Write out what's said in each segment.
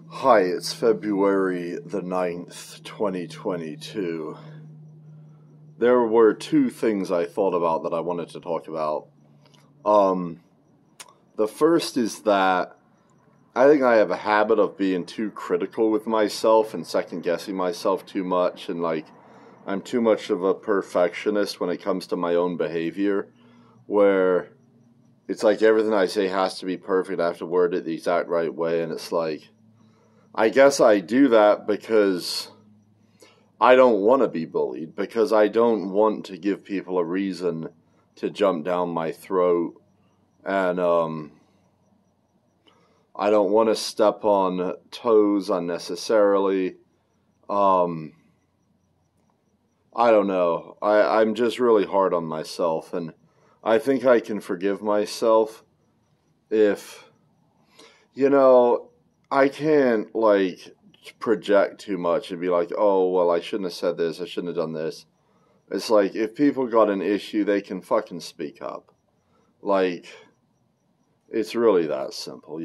Hi, it's February the 9th, 2022. There were two things I thought about that I wanted to talk about. The first is that I think I have a habit of being too critical with myself and second-guessing myself too much, and I'm too much of a perfectionist when it comes to my own behavior, where it's like everything I say has to be perfect, I have to word it the exact right way, and it's like, I guess I do that because I don't want to be bullied, because I don't want to give people a reason to jump down my throat, and I don't want to step on toes unnecessarily. I don't know. I'm just really hard on myself, and I think I can forgive myself if, I can't, project too much and be like, oh, well, I shouldn't have said this, I shouldn't have done this. It's like, if people got an issue, they can fucking speak up. It's really that simple,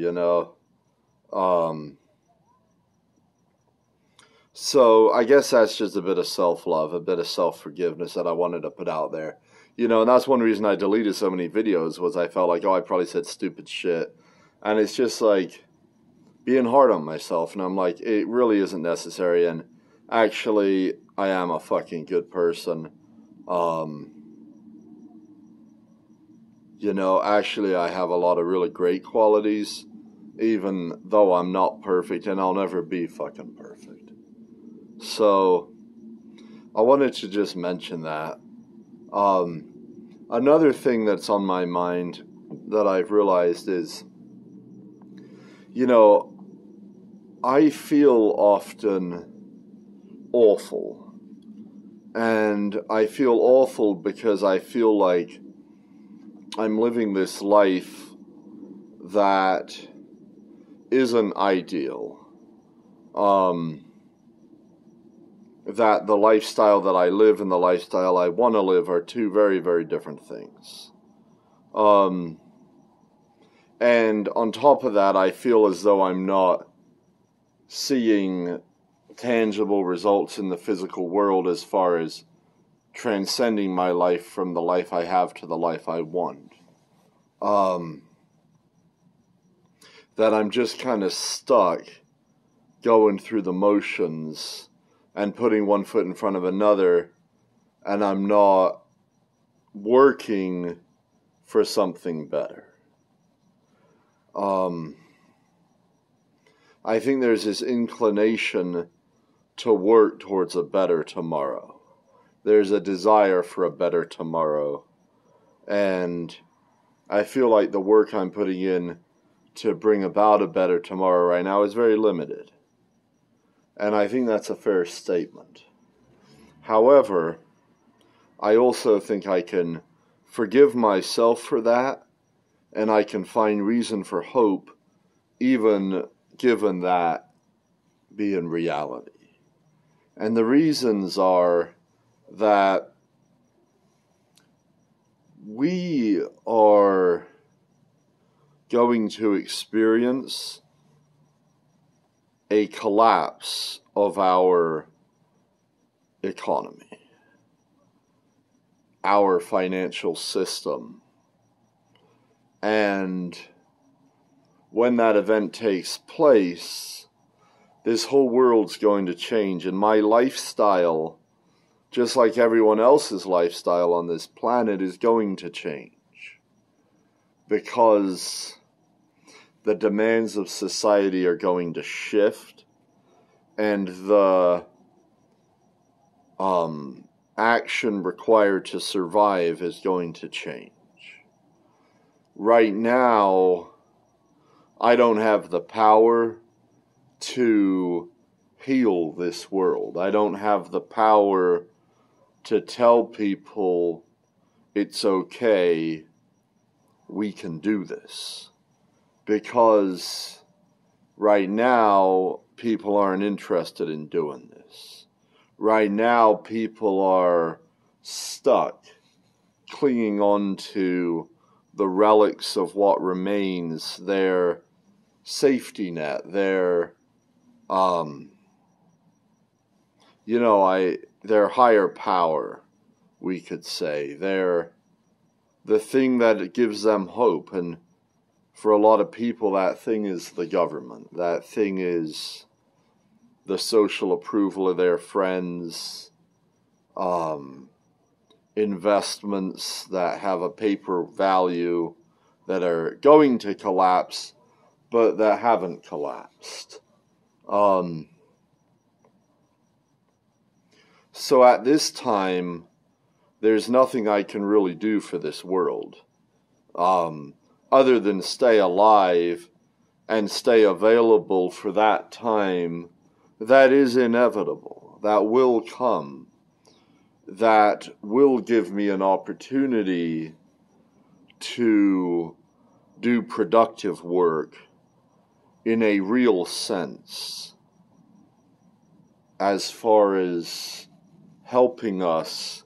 So I guess that's just a bit of self-love, a bit of self-forgiveness that I wanted to put out there. And that's one reason I deleted so many videos, was I felt like, oh, I probably said stupid shit. And it's just like being hard on myself, and I'm like, it really isn't necessary, and actually, I am a fucking good person. Actually, I have a lot of really great qualities, even though I'm not perfect, and I'll never be fucking perfect. So, I wanted to just mention that. Another thing that's on my mind that I've realized is, I feel often awful. And I feel awful because I feel like I'm living this life that isn't ideal. That the lifestyle that I live and the lifestyle I want to live are two very, very different things. And on top of that, I feel as though I'm not seeing tangible results in the physical world as far as transcending my life from the life I have to the life I want. That I'm just kind of stuck going through the motions and putting one foot in front of another, and I'm not working for something better. I think there's this inclination to work towards a better tomorrow. There's a desire for a better tomorrow. And I feel like the work I'm putting in to bring about a better tomorrow right now is very limited. And I think that's a fair statement. However, I also think I can forgive myself for that, and I can find reason for hope, even given that being reality. And the reasons are that we are going to experience a collapse of our economy, our financial system. And when that event takes place, this whole world's going to change, and my lifestyle, just like everyone else's lifestyle on this planet, is going to change. Because the demands of society are going to shift, and the action required to survive is going to change. Right now, I don't have the power to heal this world. I don't have the power to tell people it's okay, we can do this. Because right now, people aren't interested in doing this. Right now, people are stuck, clinging on to the relics of what remains, their safety net, their their higher power, we could say. They're the thing that gives them hope. And for a lot of people, that thing is the government. That thing is the social approval of their friends, investments that have a paper value that are going to collapse, but that haven't collapsed. So at this time, there's nothing I can really do for this world, other than stay alive and stay available for that time that is inevitable, that will come, that will give me an opportunity to do productive work in a real sense, as far as helping us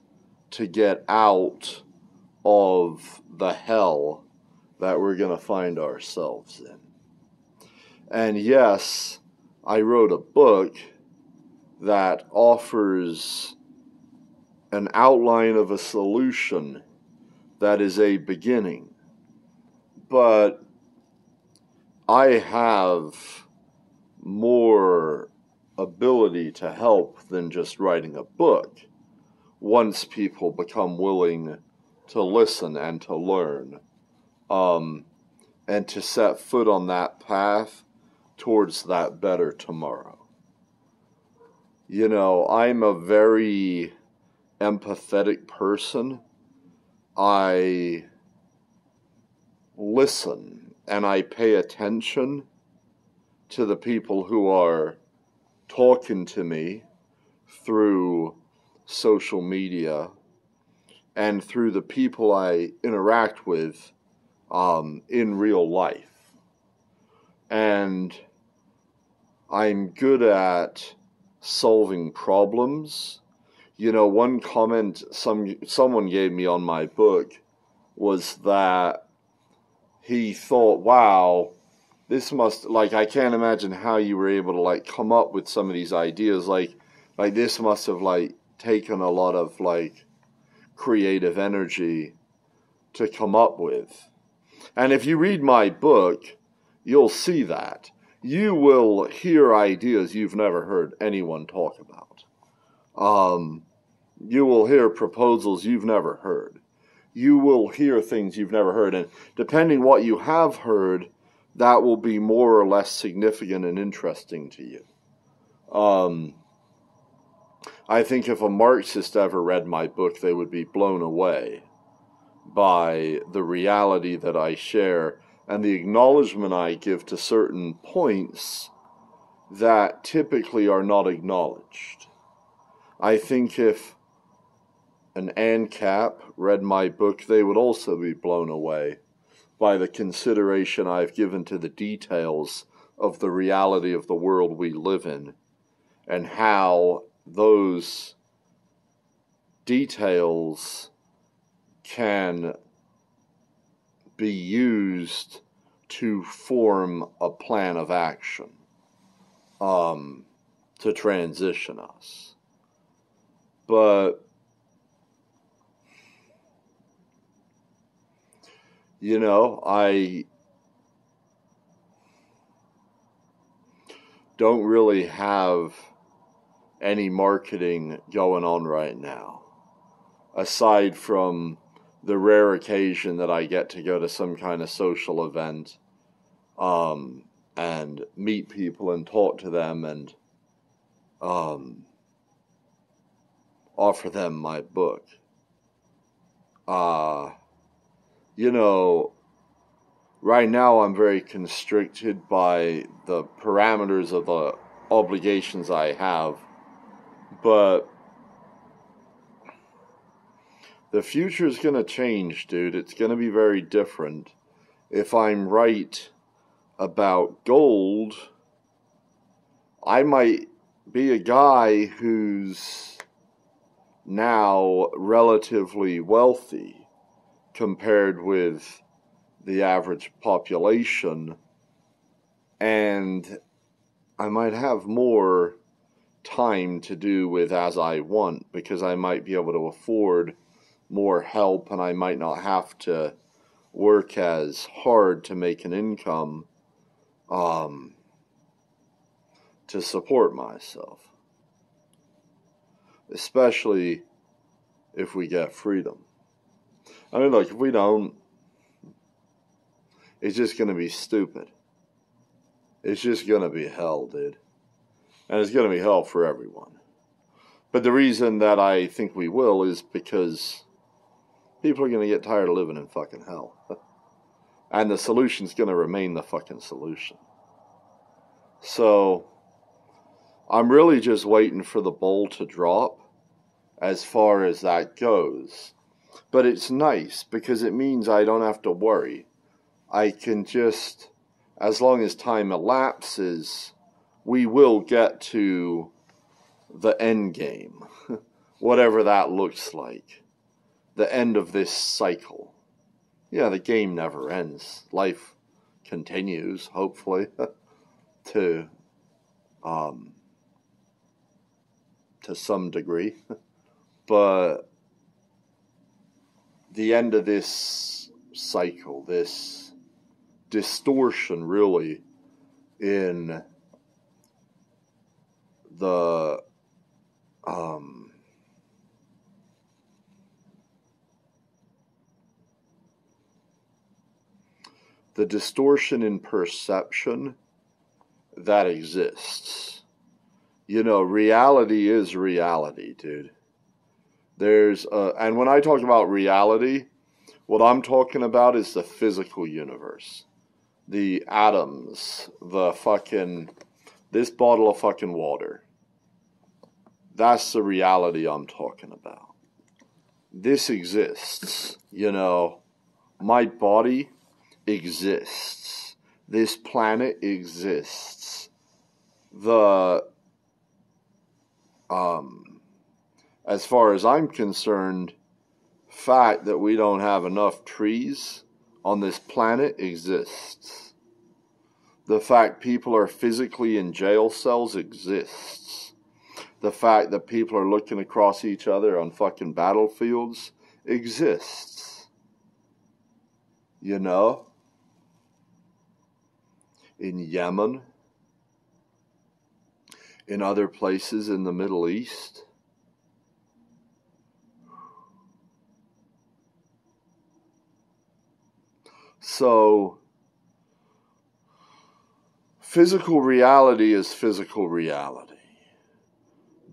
to get out of the hell that we're going to find ourselves in. And yes, I wrote a book that offers an outline of a solution that is a beginning. But I have more ability to help than just writing a book once people become willing to listen and to learn, and to set foot on that path towards that better tomorrow. You know, I'm a very empathetic person. I listen and I pay attention to the people who are talking to me through social media and through the people I interact with in real life. And I'm good at solving problems. You know, one comment someone gave me on my book was that he thought, wow, this must, like, I can't imagine how you were able to, like, come up with some of these ideas. Like this must have, like, taken a lot of, like, creative energy to come up with. And if you read my book, you'll see that. You will hear ideas you've never heard anyone talk about. You will hear proposals you've never heard. You will hear things you've never heard. And depending what you have heard, that will be more or less significant and interesting to you. I think if a Marxist ever read my book, they would be blown away by the reality that I share and the acknowledgement I give to certain points that typically are not acknowledged. I think if an ANCAP read my book, they would also be blown away by the consideration I've given to the details of the reality of the world we live in and how those details can be used to form a plan of action to transition us. But, you know, I don't really have any marketing going on right now, aside from the rare occasion that I get to go to some kind of social event and meet people and talk to them and offer them my book. You know, right now I'm very constricted by the parameters of the obligations I have, but the future is going to change, dude. It's going to be very different. If I'm right about gold, I might be a guy who's now relatively wealthy compared with the average population, and I might have more time to do with as I want, because I might be able to afford more help, and I might not have to work as hard to make an income to support myself, especially if we get freedom. I mean, look, if we don't, it's just going to be stupid. It's just going to be hell, dude. And it's going to be hell for everyone. But the reason that I think we will is because people are going to get tired of living in fucking hell. And the solution's going to remain the fucking solution. So I'm really just waiting for the bowl to drop as far as that goes. But it's nice because it means I don't have to worry. I can just, as long as time elapses, we will get to the end game, whatever that looks like, the end of this cycle. Yeah, the game never ends. Life continues, hopefully, to some degree. But the end of this cycle, this distortion really in the distortion in perception that exists. You know, reality is reality, dude. And when I talk about reality, what I'm talking about is the physical universe. The atoms, this bottle of fucking water. That's the reality I'm talking about. This exists, you know. My body exists. This planet exists. As far as I'm concerned, fact that we don't have enough trees on this planet exists. The fact people are physically in jail cells exists. The fact that people are looking across each other on fucking battlefields exists. You know? In Yemen, in other places in the Middle East. So, physical reality is physical reality.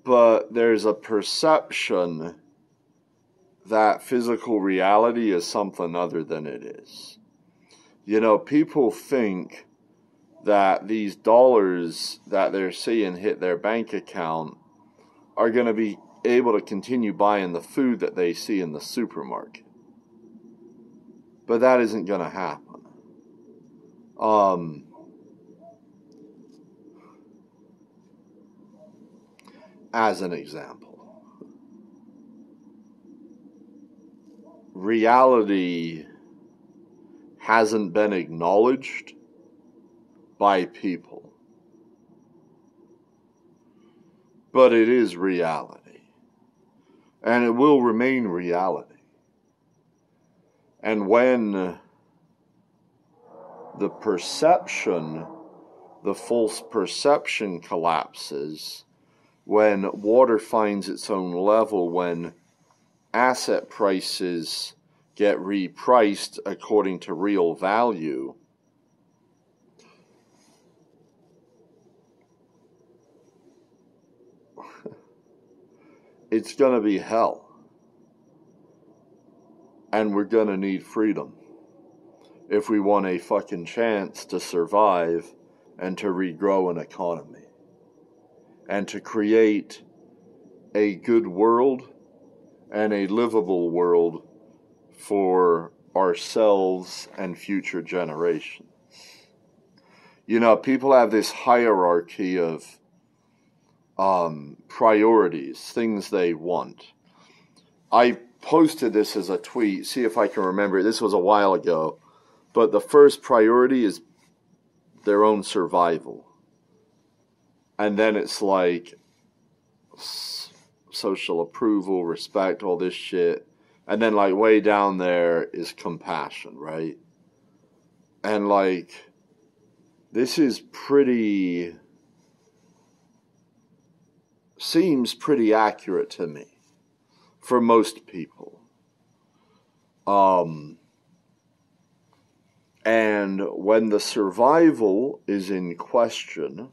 But there's a perception that physical reality is something other than it is. You know, people think that these dollars that they're seeing hit their bank account are going to be able to continue buying the food that they see in the supermarket. But that isn't going to happen. As an example, reality hasn't been acknowledged by people, but it is reality, and it will remain reality. And when the perception, the false perception collapses, when water finds its own level, when asset prices get repriced according to real value, it's going to be hell. And we're going to need freedom if we want a fucking chance to survive and to regrow an economy and to create a good world and a livable world for ourselves and future generations. You know, people have this hierarchy of priorities, things they want. I posted this as a tweet, see if I can remember it. This was a while ago. But the first priority is their own survival. And then it's like social approval, respect, all this shit. And then like way down there is compassion, right? And like, this is seems pretty accurate to me for most people. And when the survival is in question,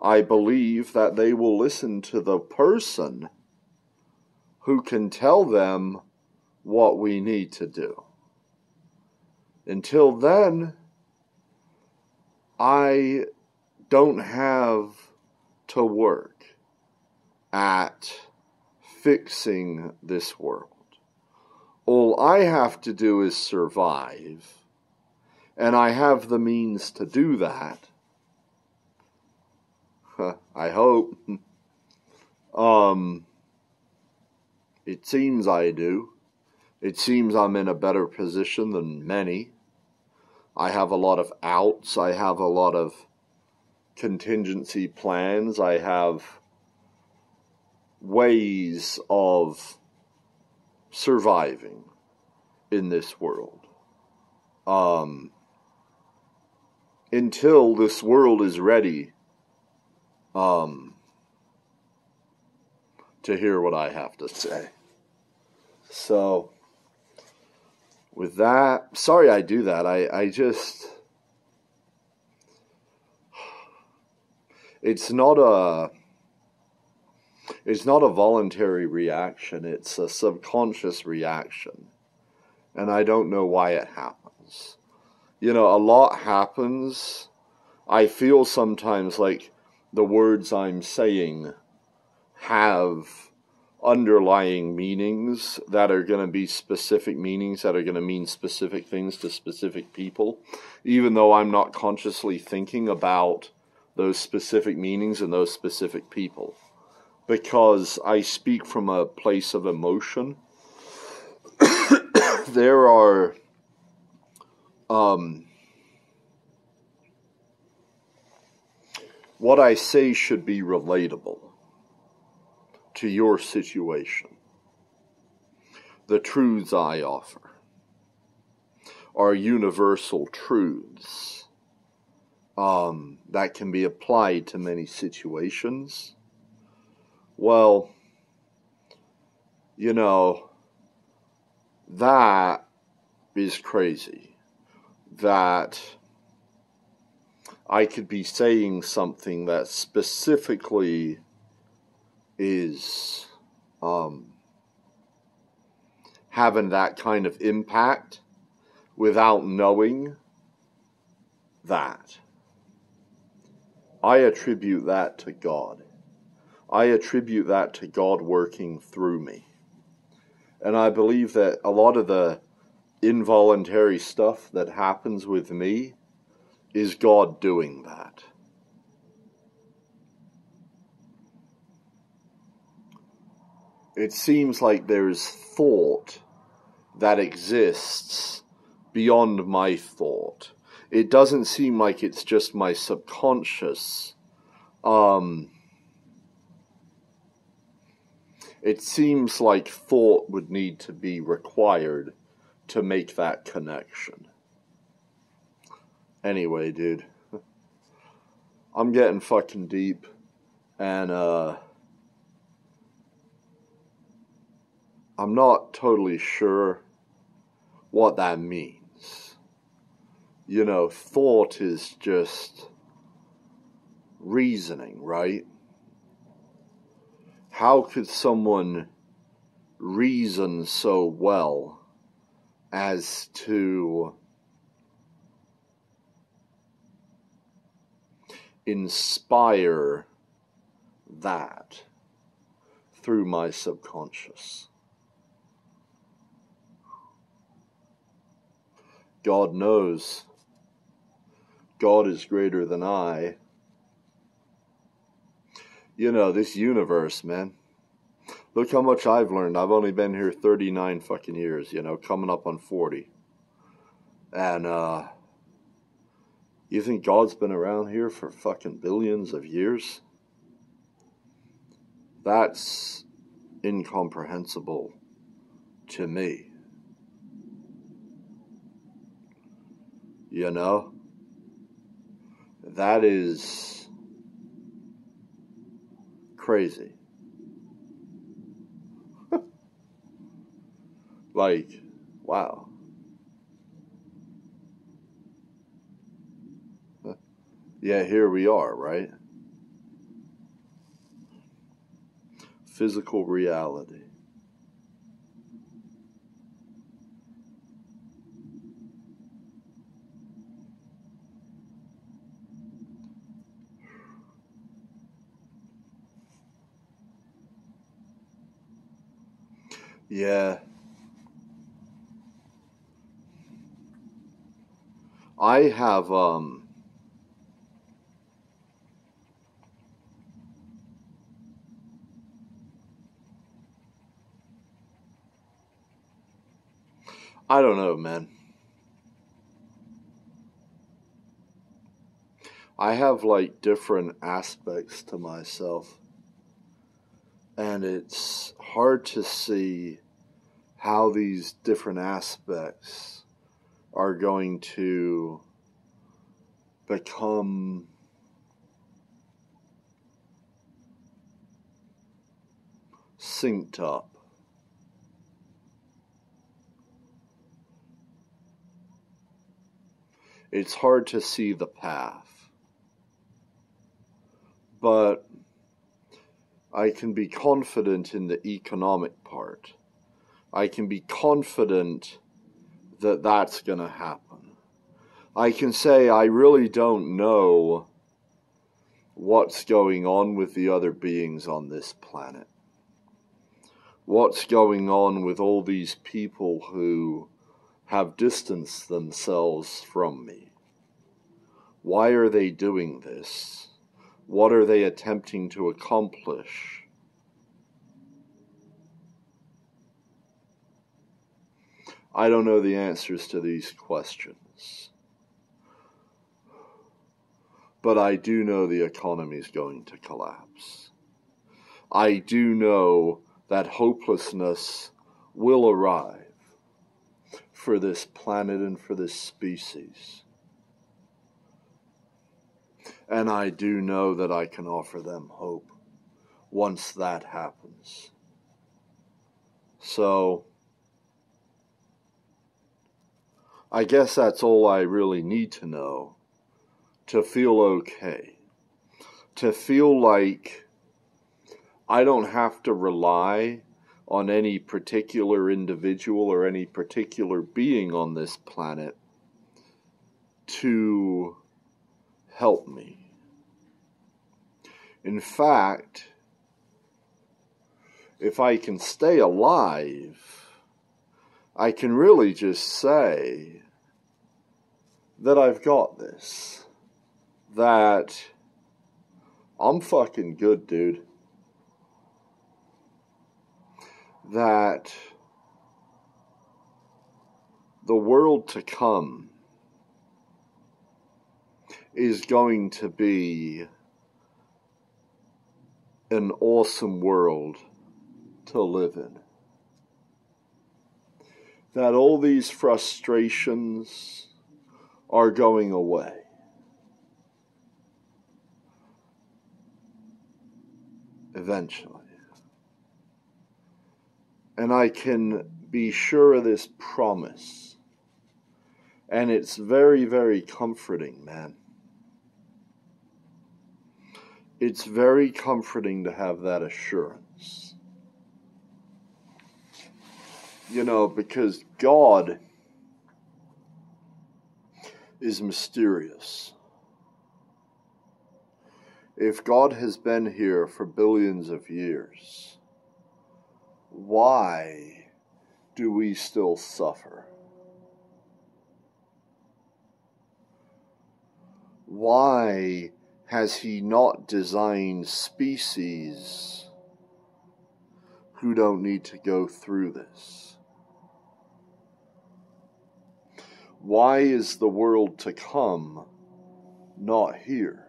I believe that they will listen to the person who can tell them what we need to do. Until then, I don't have to work at fixing this world. All I have to do is survive, and I have the means to do that. I hope. It seems I do. It seems I'm in a better position than many. I have a lot of outs. I have a lot of contingency plans. I have ways of surviving in this world. Until this world is ready to hear what I have to say. So, with that, sorry I do that. I just, it's not a voluntary reaction. It's a subconscious reaction. And I don't know why it happens. You know, a lot happens. I feel sometimes like the words I'm saying have underlying meanings that are going to be specific meanings that are going to mean specific things to specific people, even though I'm not consciously thinking about those specific meanings and those specific people, because I speak from a place of emotion. There are what I say should be relatable to your situation. The truths I offer are universal truths that can be applied to many situations. Well, you know, that is crazy. That I could be saying something that specifically is having that kind of impact without knowing that. I attribute that to God. I attribute that to God working through me. And I believe that a lot of the involuntary stuff that happens with me is God doing that. It seems like there's thought that exists beyond my thought. It doesn't seem like it's just my subconscious. It seems like thought would need to be required to make that connection. Anyway, dude, I'm getting fucking deep, and I'm not totally sure what that means. You know, thought is just reasoning, right? How could someone reason so well as to inspire that through my subconscious? God knows. God is greater than I. You know, this universe, man. Look how much I've learned. I've only been here 39 fucking years, you know, coming up on 40. And, You think God's been around here for fucking billions of years? That's incomprehensible to me. You know? That is crazy. Like, wow. Yeah, here we are, right? Physical reality. Yeah. I have, I don't know, man. I have like different aspects to myself, and it's hard to see how these different aspects are going to become synced up. It's hard to see the path, but I can be confident in the economic part. I can be confident that that's going to happen. I can say I really don't know what's going on with the other beings on this planet. What's going on with all these people who have distanced themselves from me? Why are they doing this? What are they attempting to accomplish? I don't know the answers to these questions. But I do know the economy is going to collapse. I do know that hopelessness will arrive for this planet and for this species. And I do know that I can offer them hope once that happens. So, I guess that's all I really need to know to feel okay. To feel like I don't have to rely on any particular individual or any particular being on this planet to help me. In fact, if I can stay alive, I can really just say that I've got this. That I'm fucking good, dude. That the world to come is going to be an awesome world to live in. That all these frustrations are going away. Eventually. And I can be sure of this promise. And it's very, very comforting, man. It's very comforting to have that assurance. You know, because God is mysterious. If God has been here for billions of years, why do we still suffer? Why has He not designed species who don't need to go through this? Why is the world to come not here.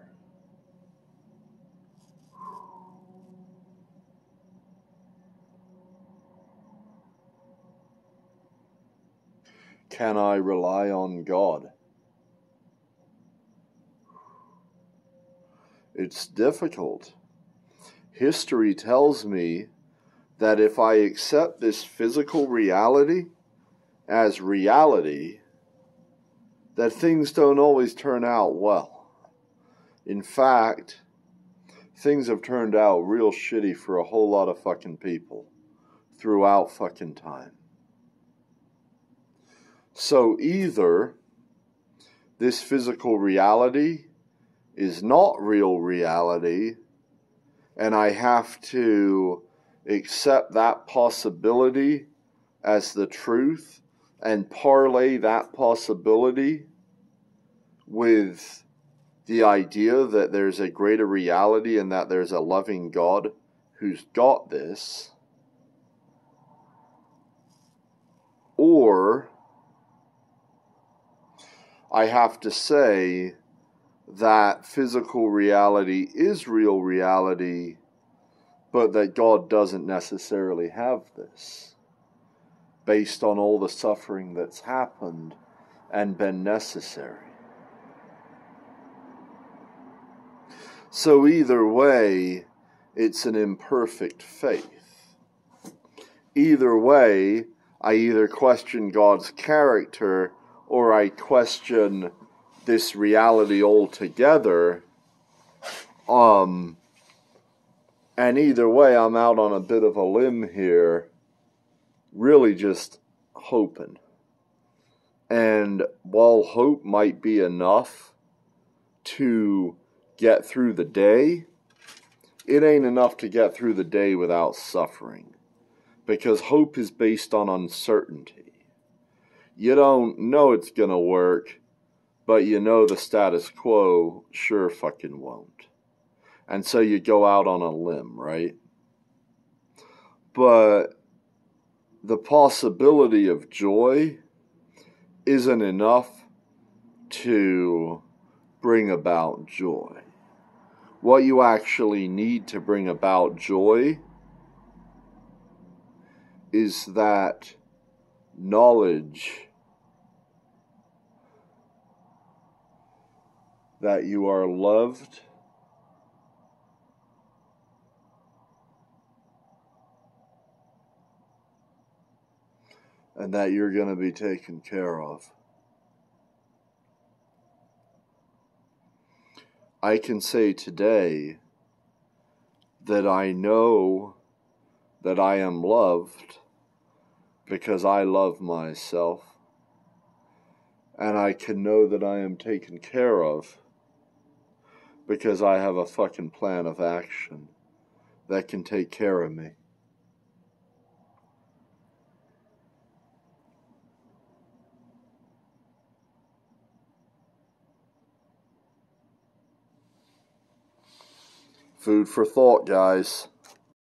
Can I rely on God? It's difficult. History tells me that if I accept this physical reality as reality, that things don't always turn out well. In fact, things have turned out real shitty for a whole lot of fucking people throughout fucking time. So either this physical reality is not real reality, and I have to accept that possibility as the truth and parlay that possibility with the idea that there's a greater reality and that there's a loving God who's got this, or I have to say that physical reality is real reality, but that God doesn't necessarily have this, based on all the suffering that's happened and been necessary. So either way, it's an imperfect faith. Either way, I either question God's character or I question this reality altogether. And either way, I'm out on a bit of a limb here, really just hoping. And while hope might be enough to get through the day, it ain't enough to get through the day without suffering. Because hope is based on uncertainty. You don't know it's gonna work, but you know the status quo sure fucking won't. And so you go out on a limb, right? But the possibility of joy isn't enough to bring about joy. What you actually need to bring about joy is that knowledge that you are loved and that you're going to be taken care of. I can say today that I know that I am loved because I love myself, and I can know that I am taken care of because I have a fucking plan of action that can take care of me. Food for thought, guys.